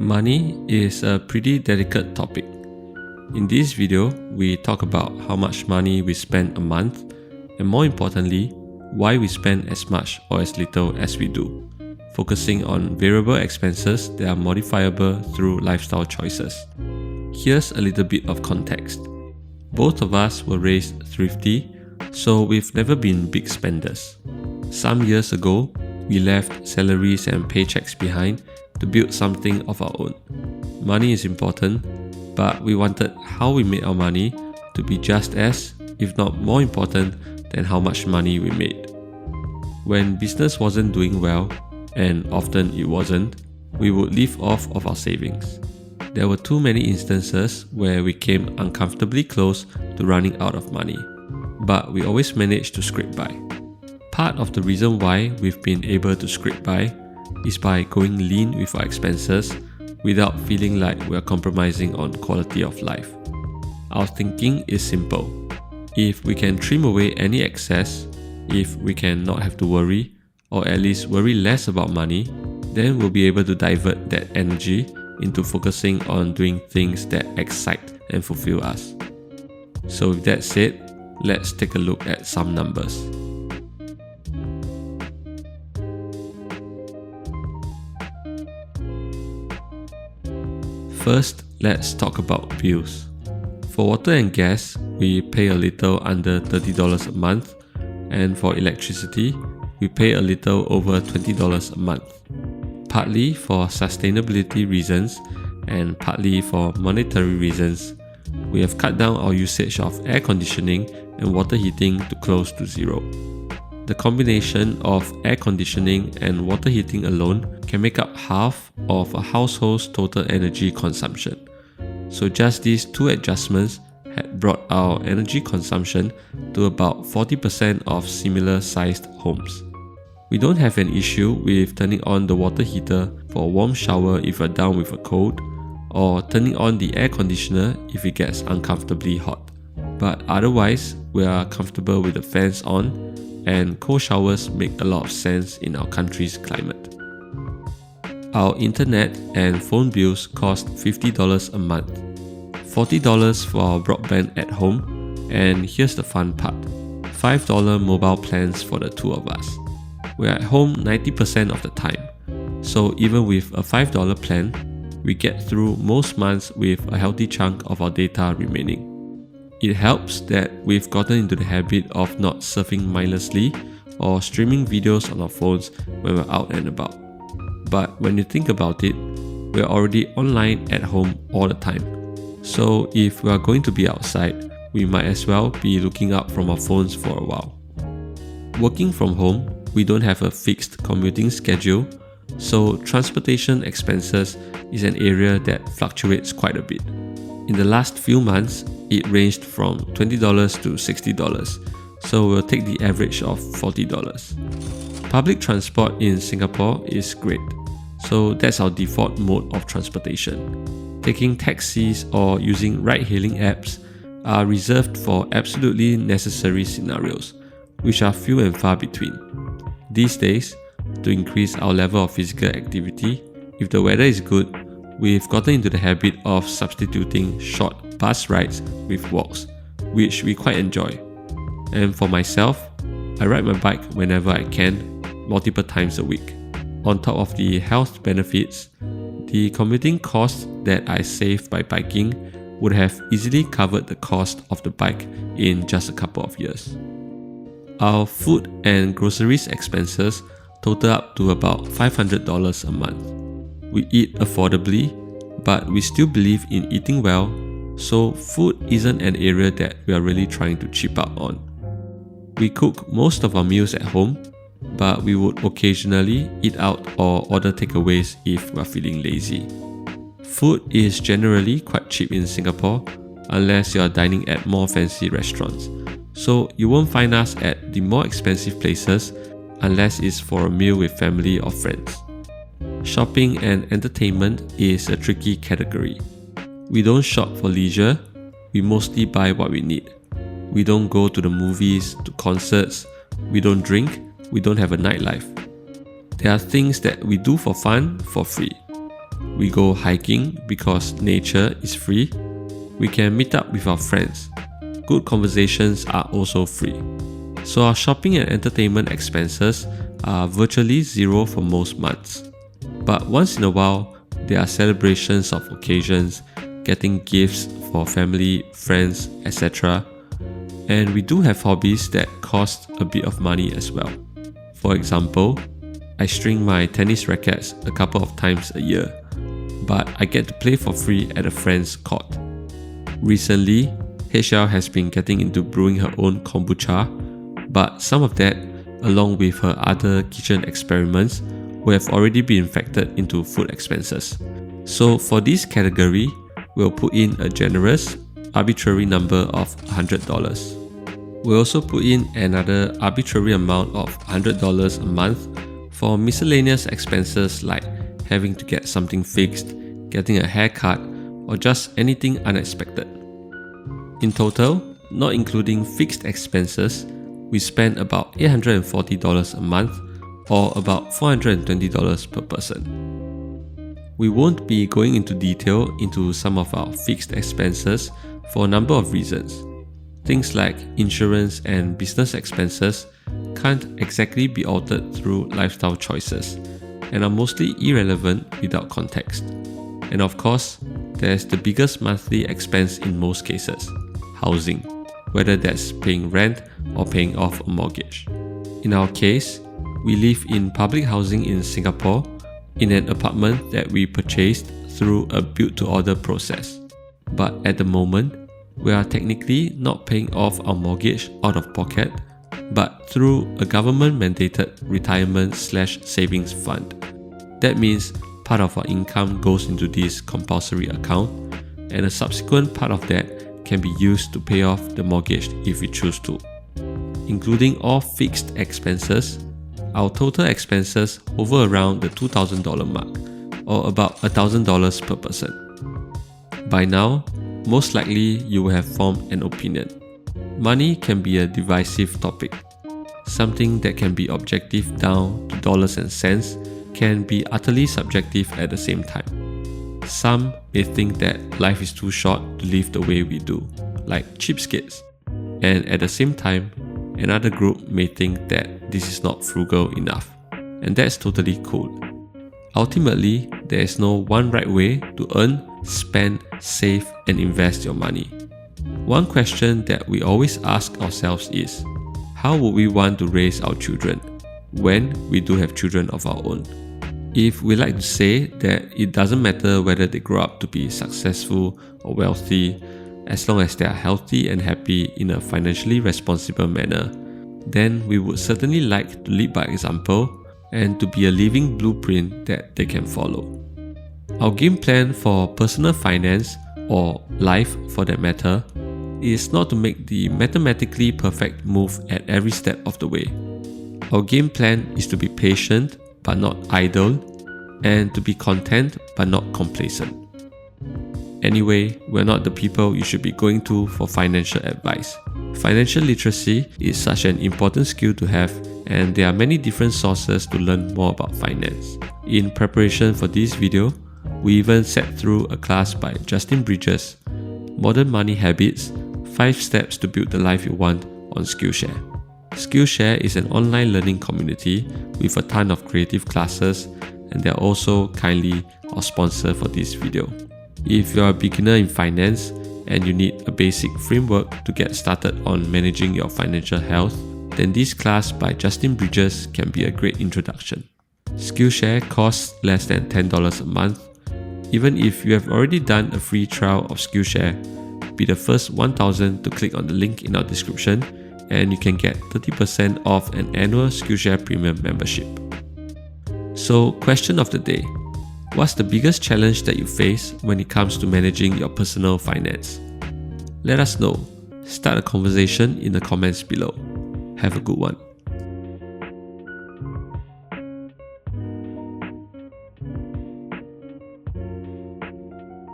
Money is a pretty delicate topic. In this video, we talk about how much money we spend a month, and more importantly, why we spend as much or as little as we do, focusing on variable expenses that are modifiable through lifestyle choices. Here's a little bit of context. Both of us were raised thrifty, so we've never been big spenders. Some years ago, we left salaries and paychecks behind to build something of our own. Money is important, but we wanted how we made our money to be just as, if not more important, than how much money we made. When business wasn't doing well, and often it wasn't, we would live off of our savings. There were too many instances where we came uncomfortably close to running out of money, but we always managed to scrape by. Part of the reason why we've been able to scrape by is by going lean with our expenses without feeling like we're compromising on quality of life. Our thinking is simple. If we can trim away any excess, if we can not have to worry, or at least worry less about money, then we'll be able to divert that energy into focusing on doing things that excite and fulfill us. So with that said, let's take a look at some numbers. First, let's talk about bills. For water and gas, we pay a little under $30 a month, and for electricity, we pay a little over $20 a month. Partly for sustainability reasons and partly for monetary reasons, we have cut down our usage of air conditioning and water heating to close to zero. The combination of air conditioning and water heating alone can make up half of a household's total energy consumption. So just these two adjustments had brought our energy consumption to about 40% of similar sized homes. We don't have an issue with turning on the water heater for a warm shower if we're down with a cold, or turning on the air conditioner if it gets uncomfortably hot. But otherwise, we are comfortable with the fans on, and cold showers make a lot of sense in our country's climate. Our internet and phone bills cost $50 a month, $40 for our broadband at home, and here's the fun part, $5 mobile plans for the two of us. We're at home 90% of the time, so even with a $5 plan, we get through most months with a healthy chunk of our data remaining. It helps that we've gotten into the habit of not surfing mindlessly or streaming videos on our phones when we're out and about. But when you think about it, we're already online at home all the time. So if we are going to be outside, we might as well be looking up from our phones for a while. Working from home, we don't have a fixed commuting schedule, so transportation expenses is an area that fluctuates quite a bit. In the last few months, it ranged from $20 to $60, so we'll take the average of $40. Public transport in Singapore is great, so that's our default mode of transportation. Taking taxis or using ride-hailing apps are reserved for absolutely necessary scenarios, which are few and far between. These days, to increase our level of physical activity, if the weather is good, we've gotten into the habit of substituting short bus rides with walks, which we quite enjoy. And for myself, I ride my bike whenever I can, multiple times a week. On top of the health benefits, the commuting costs that I save by biking would have easily covered the cost of the bike in just a couple of years. Our food and groceries expenses total up to about $500 a month. We eat affordably, but we still believe in eating well, so food isn't an area that we are really trying to cheap out on. We cook most of our meals at home, but we would occasionally eat out or order takeaways if we're feeling lazy. Food is generally quite cheap in Singapore, unless you're dining at more fancy restaurants. So you won't find us at the more expensive places unless it's for a meal with family or friends. Shopping and entertainment is a tricky category. We don't shop for leisure, we mostly buy what we need. We don't go to the movies, to concerts, we don't drink, we don't have a nightlife. There are things that we do for fun, for free. We go hiking because nature is free. We can meet up with our friends. Good conversations are also free. So our shopping and entertainment expenses are virtually zero for most months. But once in a while, there are celebrations of occasions, getting gifts for family, friends, etc. And we do have hobbies that cost a bit of money as well. For example, I string my tennis rackets a couple of times a year, but I get to play for free at a friend's court. Recently, HL has been getting into brewing her own kombucha, but some of that, along with her other kitchen experiments, will have already been factored into food expenses. So for this category, we'll put in a generous, arbitrary number of $100. We'll also put in another arbitrary amount of $100 a month for miscellaneous expenses like having to get something fixed, getting a haircut, or just anything unexpected. In total, not including fixed expenses, we spend about $840 a month or about $420 per person. We won't be going into detail into some of our fixed expenses for a number of reasons. Things like insurance and business expenses can't exactly be altered through lifestyle choices and are mostly irrelevant without context. And of course, there's the biggest monthly expense in most cases, housing, whether that's paying rent or paying off a mortgage. In our case, we live in public housing in Singapore in an apartment that we purchased through a build-to-order process. But at the moment, we are technically not paying off our mortgage out of pocket, but through a government-mandated retirement/savings fund. That means part of our income goes into this compulsory account, and a subsequent part of that can be used to pay off the mortgage if we choose to. Including all fixed expenses, our total expenses hover around the $2,000 mark, or about $1,000 per person. By now, most likely you will have formed an opinion. Money can be a divisive topic. Something that can be objective down to dollars and cents can be utterly subjective at the same time. Some may think that life is too short to live the way we do, like cheapskates. And at the same time, another group may think that this is not frugal enough. And that's totally cool. Ultimately, there is no one right way to earn, spend, save, and invest your money. One question that we always ask ourselves is, how would we want to raise our children when we do have children of our own? If we like to say that it doesn't matter whether they grow up to be successful or wealthy, as long as they are healthy and happy in a financially responsible manner, then we would certainly like to lead by example and to be a living blueprint that they can follow. Our game plan for personal finance, or life for that matter, is not to make the mathematically perfect move at every step of the way. Our game plan is to be patient but not idle, and to be content but not complacent. Anyway, we're not the people you should be going to for financial advice. Financial literacy is such an important skill to have, and there are many different sources to learn more about finance. In preparation for this video, we even sat through a class by Justin Bridges, Modern Money Habits, 5 Steps to Build the Life You Want on Skillshare. Skillshare is an online learning community with a ton of creative classes, and they're also kindly our sponsor for this video. If you're a beginner in finance and you need a basic framework to get started on managing your financial health, then this class by Justin Bridges can be a great introduction. Skillshare costs less than $10 a month. Even if you have already done a free trial of Skillshare, be the first 1,000 to click on the link in our description, and you can get 30% off an annual Skillshare Premium membership. So, question of the day. What's the biggest challenge that you face when it comes to managing your personal finance? Let us know. Start a conversation in the comments below. Have a good one.